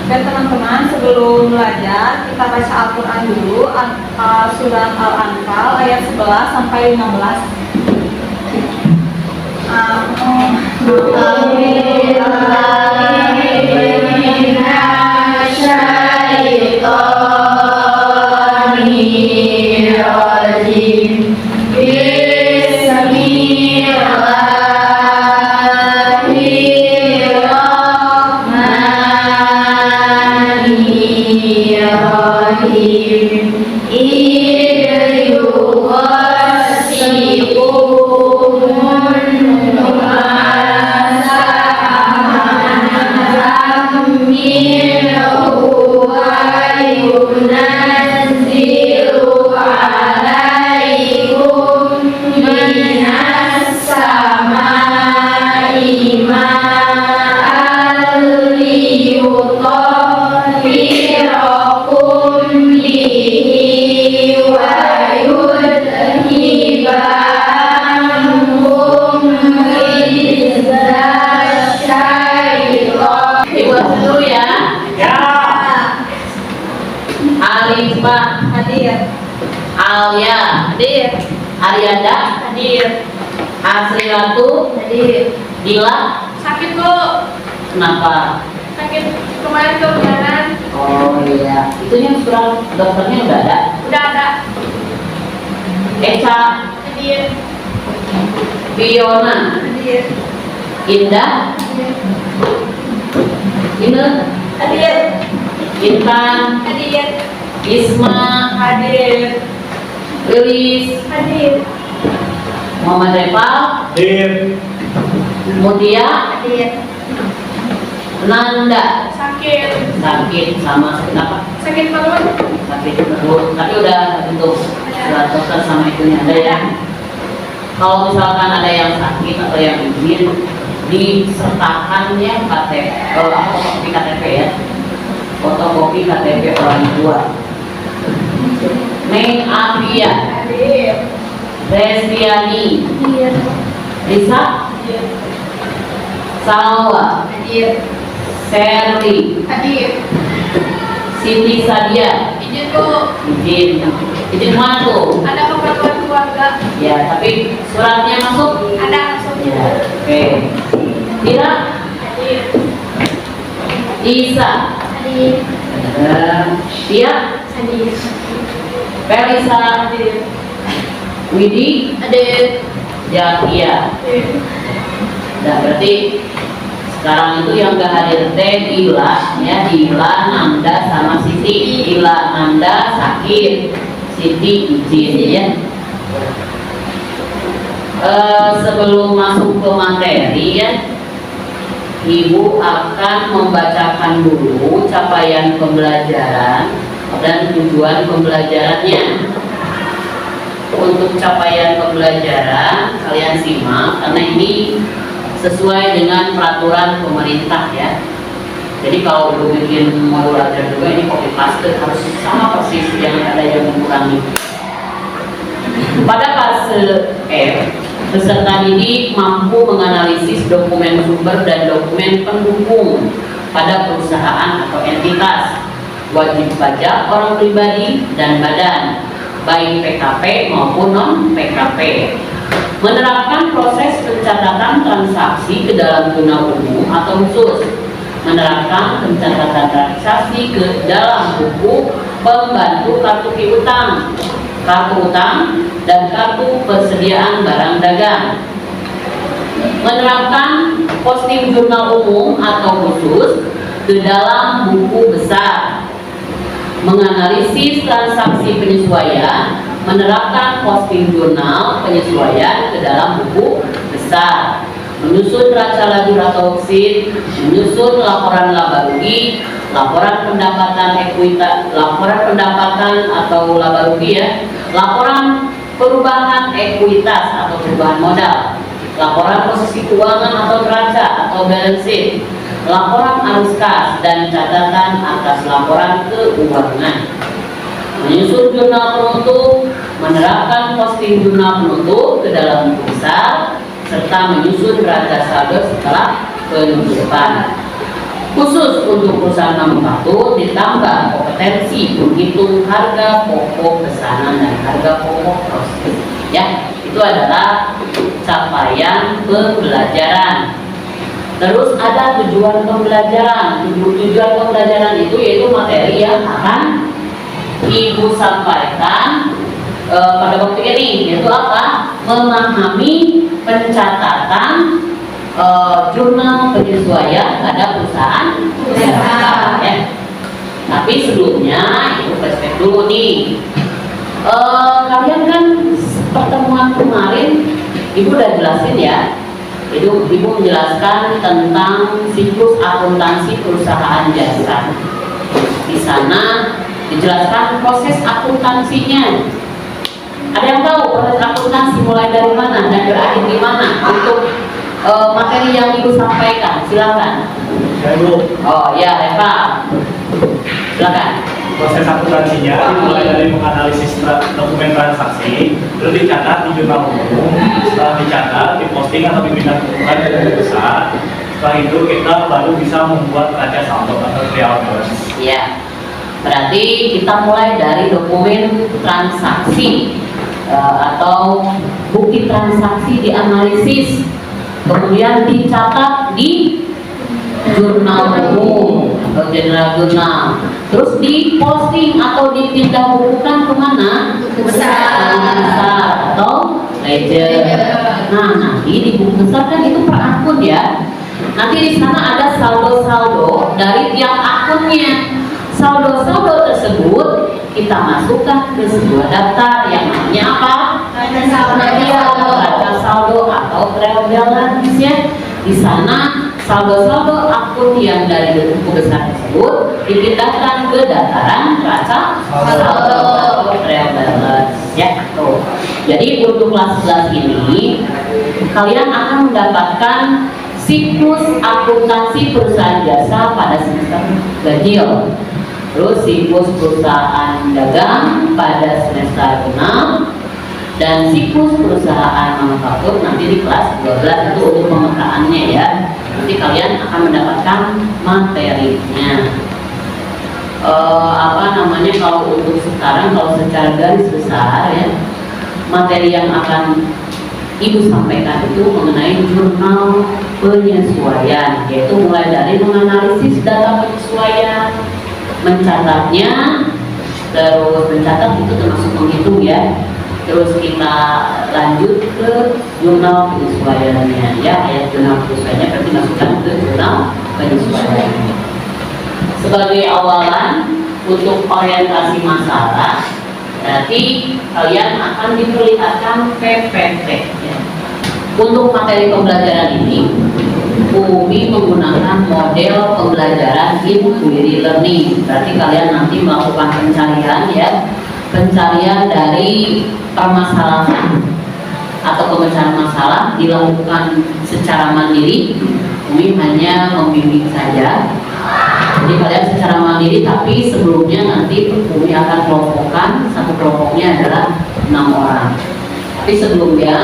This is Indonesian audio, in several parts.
Dan teman-teman, sebelum belajar kita baca Al-Quran dulu, surat Al-Anfal ayat 11 sampai 15. Alia hadir, Arianda hadir, Asriatu hadir, Dila sakit Bu. Kenapa? Sakit kemarin kebenaran. Oh iya, itunya surat dokternya udah ada? Udah ada. Eca Hadir. Fiona Hadir. Indah Hadir. Ine Hadir. Intan Hadir. Isma Hadir. Lilis Hadir. Muhammad Reval Hadir. Mutia Hadir. Nanda Sakit. sakit sama kenapa? Sakit perut. Sakit perut, tapi udah bentuk surat dokter sama itunya ada ya. Kalau misalkan ada yang sakit atau yang ingin disertakannya KTP, fotokopi KTP ya, fotokopi KTP orang tua. Neng Avia, Hadir. Restiani, Hadir. Risa, Hadir. Salwa, Hadir. Serli, Hadir. Siti Sadia, Izin Bu. izin mana tuh? Ada keperluan keluarga. Ya, tapi suratnya masuk. Ada langsung. Ya, oke. Tira, Hadir. Isa, Hadir. Tia, Hadir. Felisa, Hadir. Widi, Hadir. Jakia. Hadir. Nah, berarti sekarang itu yang gak hadir teh Ila, ya, Ila, Nanda, sama Siti. Ila, Nanda sakit, Siti izin ya. Sebelum masuk ke materi ya, Ibu akan membacakan dulu capaian pembelajaran dan tujuan pembelajarannya. Untuk capaian pembelajaran kalian simak karena ini sesuai dengan peraturan pemerintah ya. Jadi kalau Ibu bikin modul ajar juga ini copy paste harus sama persis, jangan ada yang mengurangi. Pada fase F, peserta didik mampu menganalisis dokumen sumber dan dokumen pendukung pada perusahaan atau entitas, wajib pajak orang pribadi dan badan, baik PKP maupun non-PKP. Menerapkan proses pencatatan transaksi ke dalam jurnal umum atau khusus. Menerapkan pencatatan transaksi ke dalam buku pembantu kartu piutang, kartu utang, dan kartu persediaan barang dagang. Menerapkan posting jurnal umum atau khusus ke dalam buku besar. Menganalisis transaksi penyesuaian, menerapkan posting jurnal penyesuaian ke dalam buku besar, menyusun raca laju ratauksit, menyusun laporan laba rugi, laporan pendapatan ekuitas, laporan pendapatan atau laba rugi ya, laporan perubahan ekuitas atau perubahan modal, laporan posisi keuangan atau neraca atau balance sheet, laporan arus kas, dan catatan atas laporan keuangan. Menyusun jurnal penutup, menerapkan posting jurnal penutup ke dalam buku besar, serta menyusun raca saldo setelah penutupan. Khusus untuk perusahaan nomenklatur ditambah kompetensi menghitung harga pokok pesanan dan harga pokok proses. Ya, itu adalah capaian pembelajaran. Terus ada tujuan pembelajaran. Tujuan pembelajaran itu yaitu materi yang akan Ibu sampaikan pada waktu ini, yaitu apa? Memahami pencatatan jurnal penyesuaian pada perusahaan jasa. Ya. Tapi sebelumnya Ibu flashback dulu nih. Kalian kan pertemuan kemarin Ibu udah jelasin ya. Ibu menjelaskan tentang siklus akuntansi perusahaan jasa. Di sana dijelaskan proses akuntansinya. Ada yang tahu proses akuntansi mulai dari mana dan berakhir di mana untuk materi yang Ibu sampaikan? Silakan. Oh ya, Eva. Silakan. Proses akuntansinya dimulai dari menganalisis dokumen transaksi, terus dicatat di jurnal umum, setelah dicatat, diposting atau dipindah ke buku besar. Setelah itu kita baru bisa membuat raca saldo atau trial balance. Ya, berarti kita mulai dari dokumen transaksi atau bukti transaksi dianalisis, kemudian dicatat di jurnal umum atau general jurnal, terus diposting atau dipindah bukukan kemana? Besar atau ledger. Nah, nanti di buku besar kan itu per akun ya. Nanti di sana ada saldo-saldo dari tiap akunnya. Saldo-saldo tersebut kita masukkan ke sebuah daftar yang namanya apa? Raca saldo atau trial balance ya. Di sana saldo-saldo akun yang dari buku besar tersebut dipindahkan ke daftaran raca saldo atau trial balance ya. Tuh. Jadi untuk kelas 11 ini kalian akan mendapatkan siklus akuntansi perusahaan jasa pada semester ganjil. Terus siklus perusahaan dagang pada semester 6 dan siklus perusahaan manufaktur nanti di kelas 12 itu untuk pemetaannya ya. Nanti kalian akan mendapatkan materinya. Kalau untuk sekarang kalau secara garis besar ya, materi yang akan Ibu sampaikan itu mengenai jurnal penyesuaian, yaitu mulai dari menganalisis data penyesuaian, mencatatnya, terus mencatat itu termasuk menghitung ya. Terus kita lanjut ke jurnal penyesuaiannya ya, jurnal penyesuaiannya berarti masukkan ke jurnal penyesuaiannya. Sebagai awalan untuk orientasi masalah, berarti kalian akan diperlihatkan PPT ya. Untuk materi pembelajaran ini Umi menggunakan model pembelajaran inquiry learning. Berarti kalian nanti melakukan pencarian ya, pencarian dari permasalahan atau pemecahan masalah dilakukan secara mandiri. Umi hanya membimbing saja. Jadi kalian secara mandiri, tapi sebelumnya nanti Umi akan kelompokkan, satu kelompoknya adalah 6 orang. Tapi sebelumnya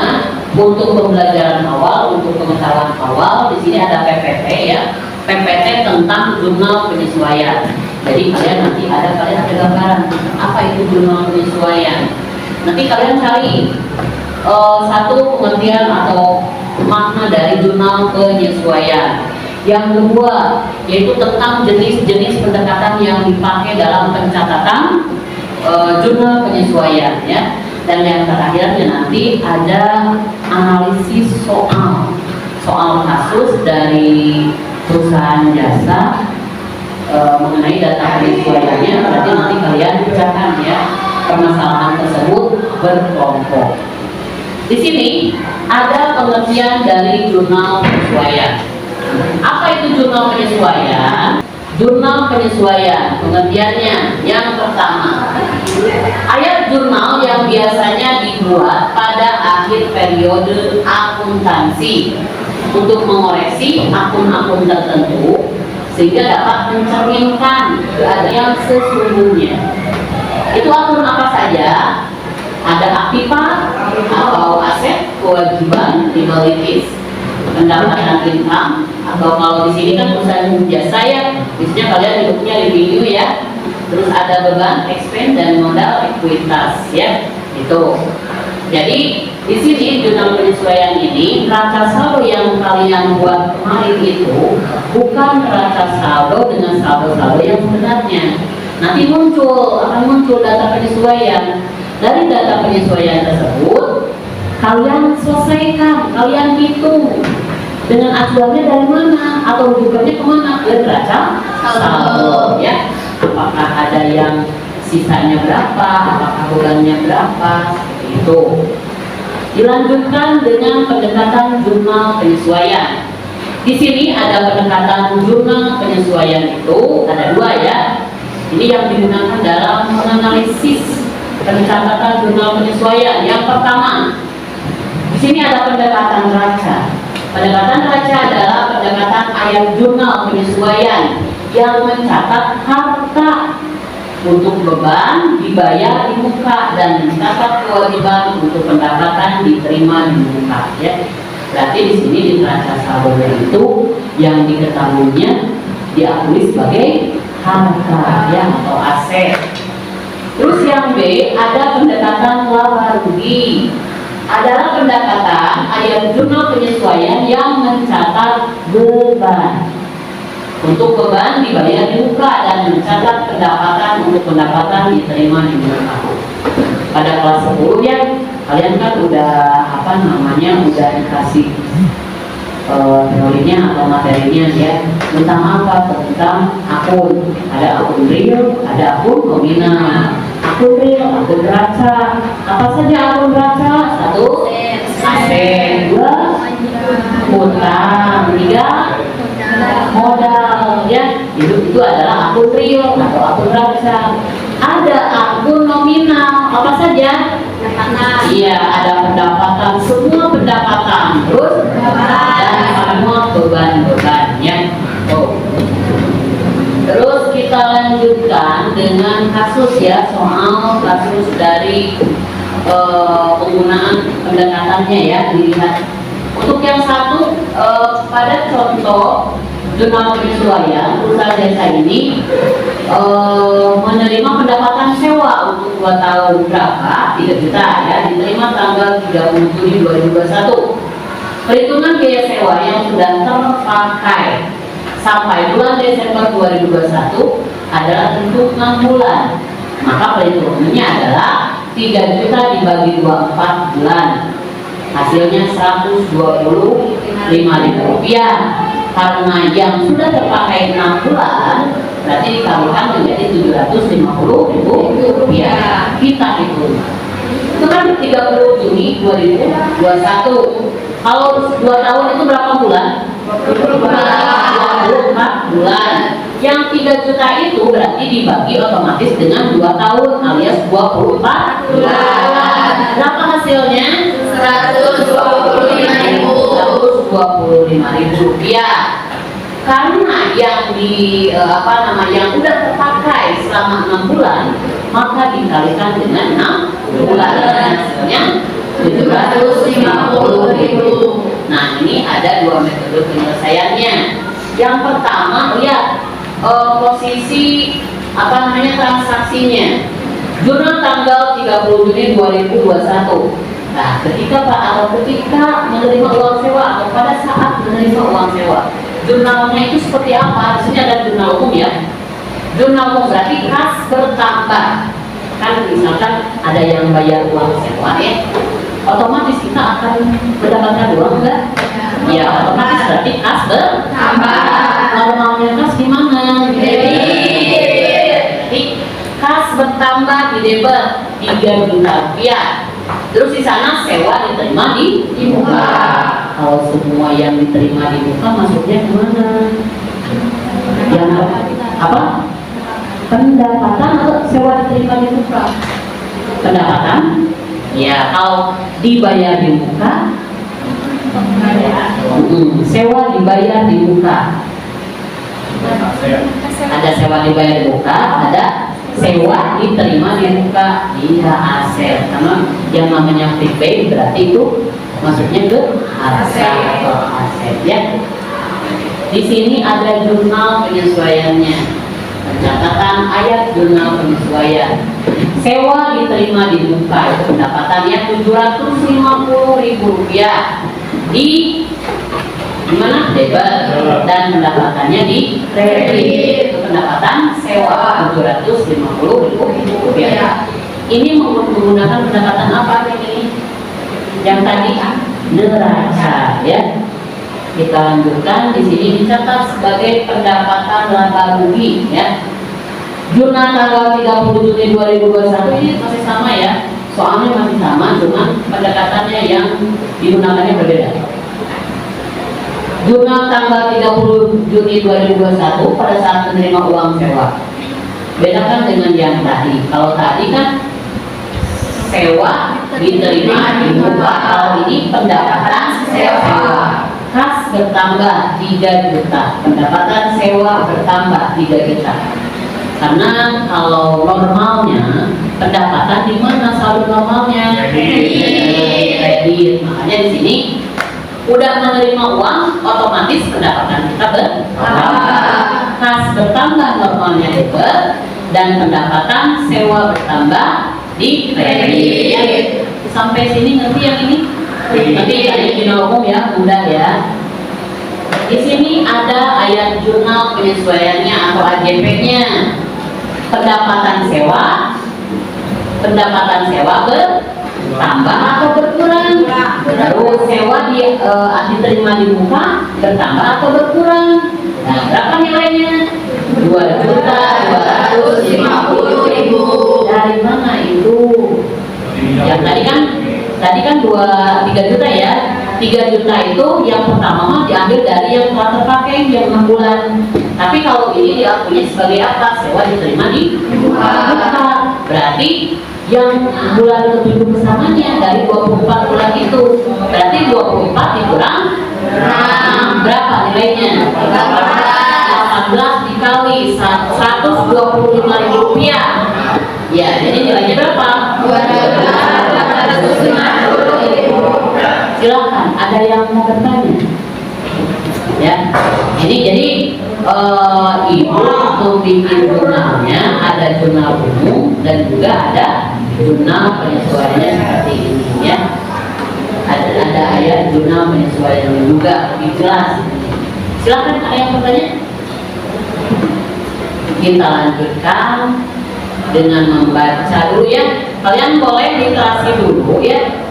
untuk pembelajaran awal, untuk pengetahuan awal, di sini ada PPT ya, PPT tentang jurnal penyesuaian. Jadi kalian nanti kalian ada gambaran apa itu jurnal penyesuaian. Nanti kalian cari satu pengertian atau makna dari jurnal penyesuaian. Yang kedua yaitu tentang jenis-jenis pendekatan yang dipakai dalam pencatatan jurnal penyesuaian ya. Dan yang terakhirnya nanti ada analisis soal kasus dari perusahaan jasa mengenai data penyesuaiannya. Berarti nanti kalian pecahkan ya permasalahan tersebut berkelompok. Di sini ada pengertian dari jurnal penyesuaian. Apa itu jurnal penyesuaian? Jurnal penyesuaian pengertiannya yang pertama, ayat jurnal yang biasanya dibuat pada akhir periode akuntansi untuk mengoreksi akun-akun tertentu sehingga dapat mencerminkan keadaan sesungguhnya. Itu akun apa saja? Ada aktiva atau aset, kewajiban, liabilities, pendapatan income, atau kalau di sini kan perusahaan jasa ya, biasanya bentuknya revenue ya. Terus ada beban, expense, dan modal ekuitas ya. Itu. Jadi di sini jurnal penyesuaian ini neraca saldo yang kalian buat kemarin itu bukan neraca saldo dengan saldo-saldo yang sebenarnya. Nanti akan muncul data penyesuaian. Dari data penyesuaian tersebut kalian selesaikan, kalian hitung dengan acuannya dari mana atau rujukannya kemana, ke neraca saldo ya. Apakah ada yang sisanya berapa, apakah bebannya berapa, seperti itu. Dilanjutkan dengan pendekatan jurnal penyesuaian. Di sini ada pendekatan jurnal penyesuaian itu ada dua ya. Ini yang digunakan dalam menganalisis pencatatan jurnal penyesuaian. Yang pertama, di sini ada pendekatan neraca. Pendekatan neraca adalah pendekatan ayat jurnal penyesuaian yang mencatat harta untuk beban dibayar di muka dan mencatat kewajiban untuk pendapatan diterima di muka ya. Berarti di sini di neraca saldo itu yang diketahuinya diakui sebagai harta ya atau aset. Terus yang B ada pendekatan laba rugi. Adalah pendekatan ayat jurnal penyesuaian yang mencatat beban. Untuk beban dibayar di muka dan mencatat pendapatan untuk pendapatan diterima di muka. Pada kelas 10 ya, kalian kan udah udah dikasih teorinya atau materinya ya. Tentang apa? Tentang akun. Ada akun real, ada akun nominal. Akun real, akun neraca. Apa saja akun neraca? 1. Aset. 2. Utang. 3. Modal ya. Itu adalah akun real atau akun neraca. Ada akun nominal. Apa saja? Iya, ada pendapatan, semua pendapatan. Terus dan semua beban-bebannya. Terus kita lanjutkan dengan kasus ya, soal kasus dari penggunaan pendekatannya ya. Dilihat untuk yang satu pada contoh jurnal penyesuaian perusahaan jasa ini menerima pendapatan sewa untuk 2 tahun berapa? 3 juta ya, diterima tanggal 30 Juni 2021. Perhitungan biaya sewa yang sudah terpakai sampai bulan Desember 2021 adalah untuk 6 bulan. Maka perhitungannya adalah 3 juta dibagi 24 bulan. Hasilnya Rp125.000. Karena yang sudah terpakai 6 bulan berarti dikalikan menjadi Rp750.000. Kita hitung. Itu kan 30 Juni 2021. Kalau 2 tahun itu berapa bulan? 24 bulan. Yang 3 juta itu berarti dibagi otomatis dengan 2 tahun alias 24 bulan. Berapa hasilnya? Rp125.000. Karena yang yang udah terpakai selama 6 bulan maka dikalikan dengan 6 bulan. Hasilnya Rp750.000. Nah, ini ada 2 metode penyelesaiannya. Yang pertama lihat posisi transaksinya. Jurnal tanggal 30 Juni 2021. Nah, ketika menerima uang sewa atau pada saat menerima uang sewa, jurnalnya itu seperti apa? Di sini ada jurnal umum ya. Jurnal umum berarti kas bertambah. Kan misalkan ada yang bayar uang sewa ya, otomatis kita akan mendapatkan uang enggak? Ya, otomatis berarti kas bertambah. Normalnya kas gimana? Jadi kas bertambah di debit Rp3 juta. Terus di sana sewa diterima di muka. Kalau semua yang diterima di muka masuknya kemana? Yang apa? Pendapatan atau sewa diterima di muka? Pendapatan. Ya, kalau dibayar di muka, sewa dibayar di muka. Ada sewa dibayar di muka, ada sewa diterima di muka. Iya, aset. Karena yang namanya prepaid berarti itu masuknya ke aset atau aset ya. Di sini ada jurnal penyesuaiannya. ayat jurnal penyesuaian. Sewa diterima di muka, itu pendapatannya Rp750.000 di mana debit dan pendapatannya di kredit. Itu pendapatan sewa Rp750.000. Ini menggunakan pendapatan apa ini? Yang tadi neraca ya. Kita lanjutkan di sini dicatat sebagai pendapatan laba rugi ya. Jurnal tanggal 30 Juni 2021 ini masih sama ya. Soalnya masih sama, cuma pendekatannya yang digunakannya berbeda. Jurnal tanggal 30 Juni 2021 pada saat menerima uang sewa. Bedakan dengan yang tadi. Kalau tadi kan sewa diterima di muka, kalau ini pendapatan sewa. Kas bertambah 3 juta, pendapatan sewa bertambah 3 juta. Karena kalau normalnya pendapatan di mana saldo normalnya? Kredit. Makanya di sini udah menerima uang, otomatis pendapatan kita bertambah. Kas bertambah normalnya debit dan pendapatan sewa bertambah di kredit. Sampai sini ngerti yang ini? Nanti ada jurnal umum ya, mudah ya. Di sini ada ayat jurnal penyesuaiannya atau AJP-nya. Pendapatan sewa bertambah atau berkurang? Terus sewa diterima di muka bertambah atau berkurang? Nah, berapa nilainya? 2.250.000. Dari mana itu? Yang tadi kan 3 juta ya. 3 juta itu yang pertama mah diambil dari yang telah terpakai yang 6 bulan. Tapi kalau ini diakuinya sebagai apa? Sewa diterima di muka. Berarti yang bulan ke-7 kesamanya dari 24 bulan itu. Berarti 24 dikurang berapa nilainya? 18 dikali Rp125.000. Ya, jadi nilainya berapa? 250.000. Silakan, ada yang mau bertanya? Ya, ini jadi ibu untuk bikin jurnalnya ada jurnal umum dan juga ada jurnal penyesuaiannya seperti ini ya. Ada ayat jurnal penyesuaiannya juga lebih jelas. Silakan, ada yang bertanya? Kita lanjutkan dengan membaca dulu ya. Kalian boleh literasi dulu ya.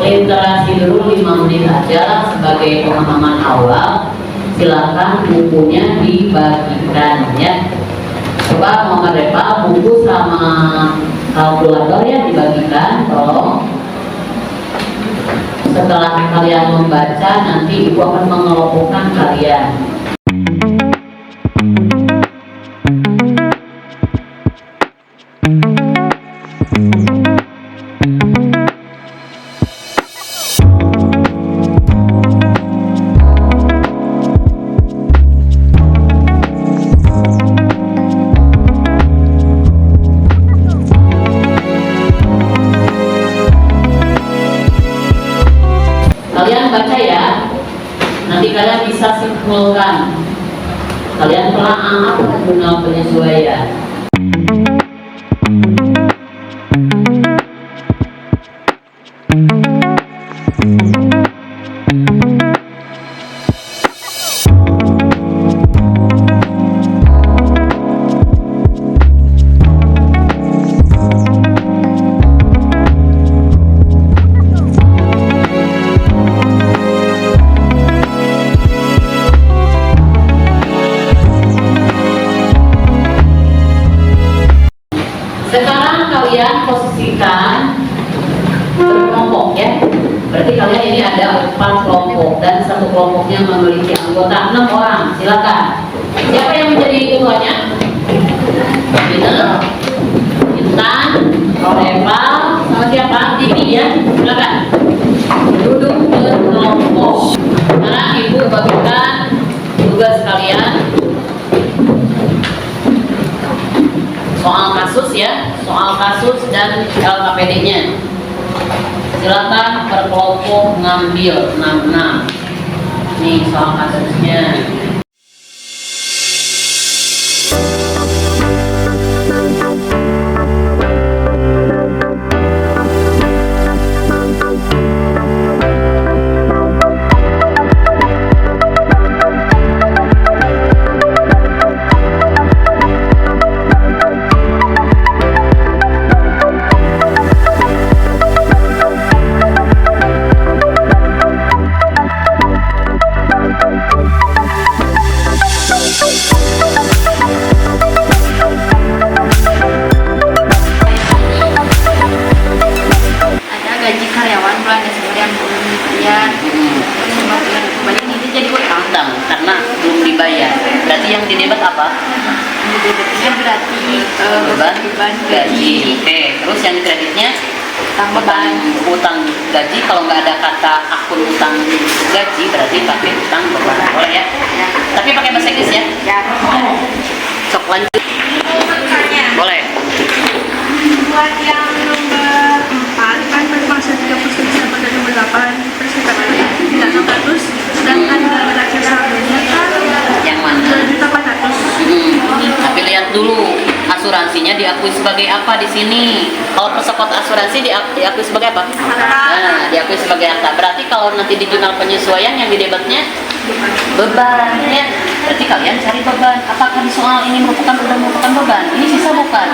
Literasi dulu 5 menit aja sebagai pemahaman awal. Silakan bukunya dibagikan ya. Coba Muhammad Repa buku sama kalkulator ya dibagikan tolong. Setelah kalian membaca nanti ibu akan mengelompokkan kalian. Kalian baca ya, nanti kalian bisa simpulkan. Kalian telah apa jurnal penyesuaian. Sekarang kalian posisikan berkelompok ya. Berarti kalian ini ada 4 kelompok dan satu kelompoknya memiliki anggota 6 orang. Silakan. Siapa yang menjadi ketuanya? Intan, Roleval, sama siapa? Dini ya. Silakan. Duduk berkelompok. Sekarang ibu bagikan tugas kalian. Soal kasus ya, soal kasus dan LKPD-nya. Silakan per kelompok ngambil 66. Nih soal kasusnya. beban gaji. Oke, terus yang kreditnya utang gaji. Kalau nggak ada kata akun utang gaji berarti pakai utang beban, boleh ya? Tapi pakai bahasa Inggris ya? Sok lanjut. Boleh. Buat yang nomor 4 kan pada pasal 31 sampai nomor 8 persyaratan tidak 600, sedangkan neraca saldonya kan Yang mana? 2.400. Tapi lihat dulu asuransinya diakui sebagai apa di sini. Kalau persekot asuransi diakui sebagai apa? Nah, diakui sebagai harta. Berarti kalau nanti di jurnal penyesuaian yang didebatnya beban ya. Berarti kalian cari beban. Apakah di soal ini merupakan beban? Ini sisa bukan?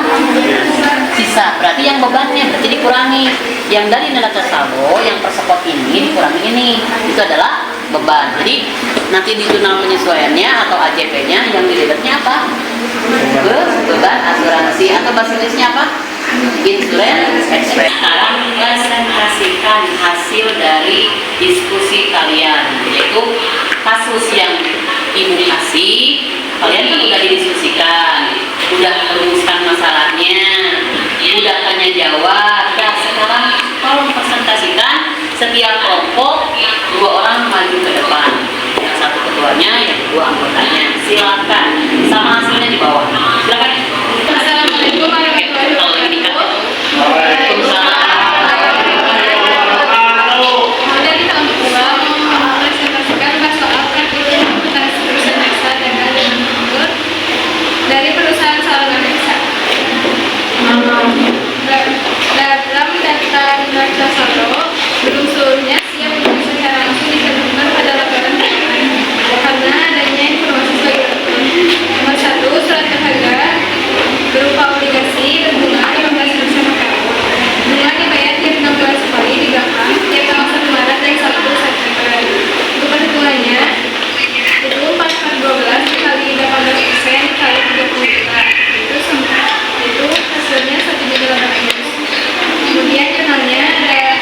Sisa. Berarti yang bebannya berarti dikurangi. Yang dari neraca saldo yang persekot ini dikurangi ini. Itu adalah beban. Jadi nanti di jurnal penyesuaiannya atau AJP-nya yang didebatnya apa? Beban asuransi atau bahasa Inggrisnya apa? Insurance expense. Sekarang presentasikan hasil dari diskusi kalian, yaitu kasus yang ibu kasih. Kalian kan udah didiskusikan, udah merumuskan masalahnya, udah tanya jawab. Nah, sekarang tolong presentasikan setiap kelompok 2 orang maju ke depan. Yang satu ketuanya, yang kedua anggotanya. Silakan. Sama hasilnya di bawah. Silakan. Assalamualaikum warahmatullahi wabarakatuh. Dari tahun kedua mempresentasikan soal praktik implementasi perusahaan jasa dengan menurut dari perusahaan saluran jasa. Dalam data neraca saldo belum seluruhnya siap untuk secara langsung dicantumkan pada laporan keuangan karena adanya informasi sebagai berikut. Nomor 1, surat berharga berupa obligasi berbunga 15% bersama kartu. Bunga dibayar tiap 6 bulan sekali di belakang tiap tanggal 1 Maret dan 1 September. Untuk perhitungannya itu 4/12 dikali 18% dikali 30 juta. Itu hasilnya 1.800.000. Kemudian jurnalnya ada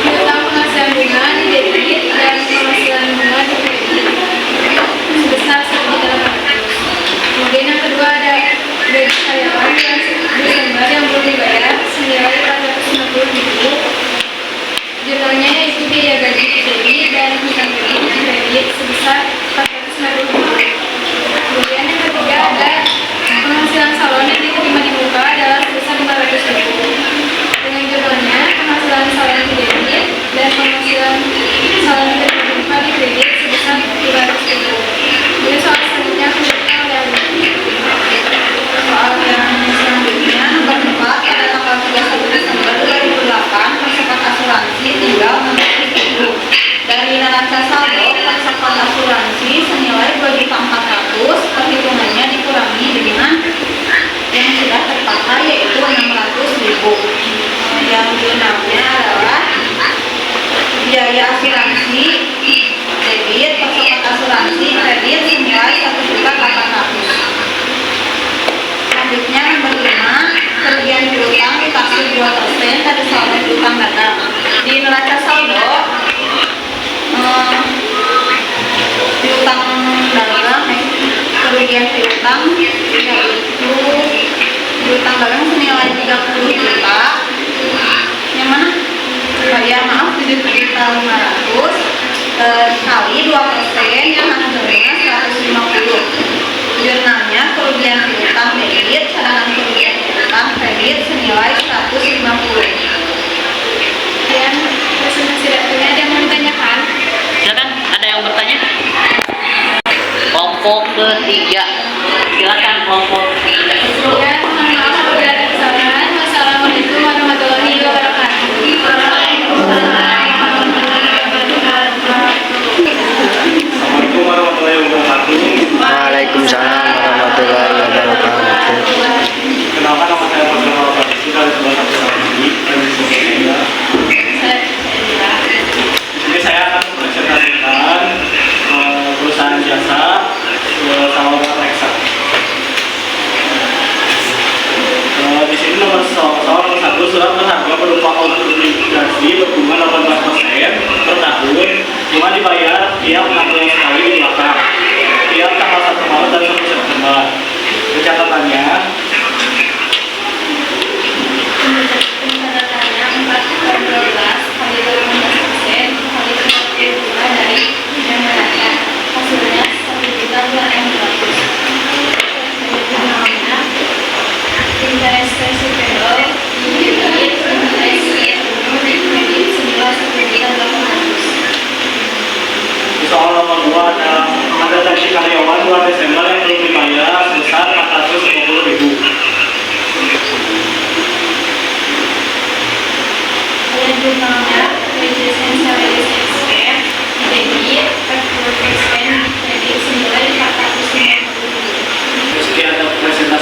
piutang penghasilan bunga di debit dan penghasilan bunga di kredit sebesar 1.800.000. Kemudian yang kedua ada gaji karyawan Desember yang belum dibayar senilai 450.000. Jurnalnya yaitu biaya gaji kredit dan hutang kredit sebesar 450.000. Kemudian yang ketiga ada penghasilan salon yang diterima di muka adalah sebesar 500.000. Dengan jurnalnya penghasilan salon di debit dan penghasilan salon di muka di kredit sebesar 500.000. Jadi soal selanjutnya Soal yang selanjutnya nomor 4 pada tanggal 31 Desember 2008 persekot asuransi tinggal 600.000. Dari neraca saldo persekot asuransi senilai 2.400.000, perhitungannya dikurangi dengan yang sudah terpakai yaitu 600.000. Yang jurnalnya adalah biaya asuransi debit persekot asuransi kredit senilai 1.800.000. Selanjutnya nomor 5, kerugian piutang ditaksir 2% dari saldo piutang datar. Di neraca saldo piutang dagang kerugian piutang yaitu piutang dagang senilai 30 juta. Yang mana? Ya maaf, 7.500.000 kali 2% yang hasilnya 150. Jurnalnya kerugian piutang debit cadangan kerugian piutang kredit senilai 150. kemudian presentasi datanya ada yang mau ditanyakan? Silakan, ada yang bertanya? Kelompok ketiga. Silakan kelompok ketiga. Ya, mohon maaf apabila ada kesalahan. Wassalamualaikum warahmatullahi wabarakatuh. Assalamualaikum warahmatullahi wabarakatuh. Waalaikumsalam warahmatullahi wabarakatuh. Kenalkan nama saya Pak Fatisi dari sebelah satu lagi dari Surabaya. Jadi saya akan presentasikan perusahaan jasa saluran reksa.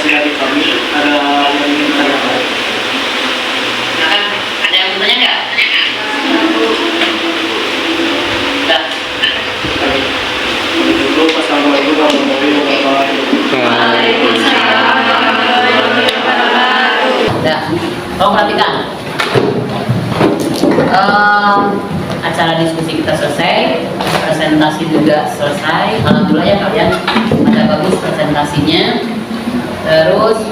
adik kami ada yang ingin ditanyakan. Silakan, ada yang bertanya nggak? Sudah. Itu Assalamualaikum warahmatullahi wabarakatuh. Sudah. Tolong perhatikan. Acara diskusi kita selesai, presentasi juga selesai. Alhamdulillah ya kalian ada bagus presentasinya. Terus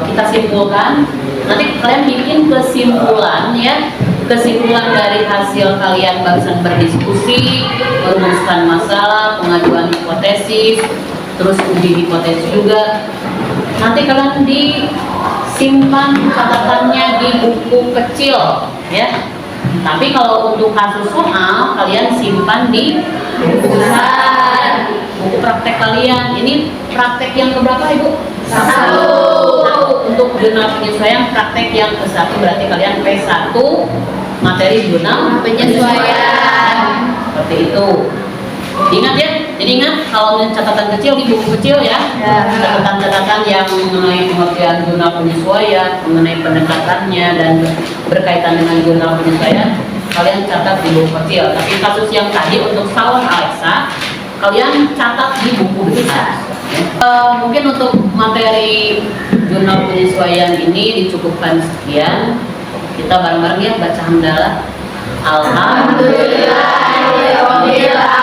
kita simpulkan. Nanti kalian bikin kesimpulan ya, kesimpulan dari hasil kalian barusan berdiskusi, merumuskan masalah, pengajuan hipotesis, terus uji hipotesis juga. Nanti kalian disimpan catatannya di buku kecil ya. Tapi kalau untuk kasus soal kalian simpan di buku besar, buku praktek kalian. Ini praktek yang keberapa Ibu? Satu. Untuk jurnal penyesuaian praktek yang ke-1 berarti kalian P1 materi jurnal penyesuaian. Seperti itu. Ingat ya, jadi ingat kalau catatan kecil di buku kecil ya, catatan-catatan yang mengenai pengertian jurnal penyesuaian, mengenai pendekatannya dan berkaitan dengan jurnal penyesuaian, kalian catat di buku kecil. Tapi kasus yang tadi untuk Sawan Alexa, kalian catat di buku besar. Mungkin untuk materi jurnal penyesuaian ini dicukupkan sekian. Kita bareng-bareng ya baca hamdalah. Alhamdulillahirobbilalamin.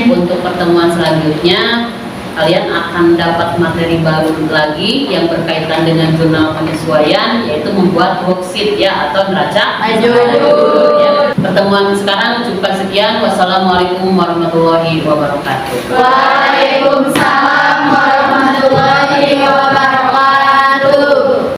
Untuk pertemuan selanjutnya kalian akan dapat materi baru lagi yang berkaitan dengan jurnal penyesuaian, yaitu membuat worksheet ya atau neraca judul ya. Pertemuan sekarang cukupkan sekian. Wassalamualaikum warahmatullahi wabarakatuh. Waalaikumsalam warahmatullahi wabarakatuh.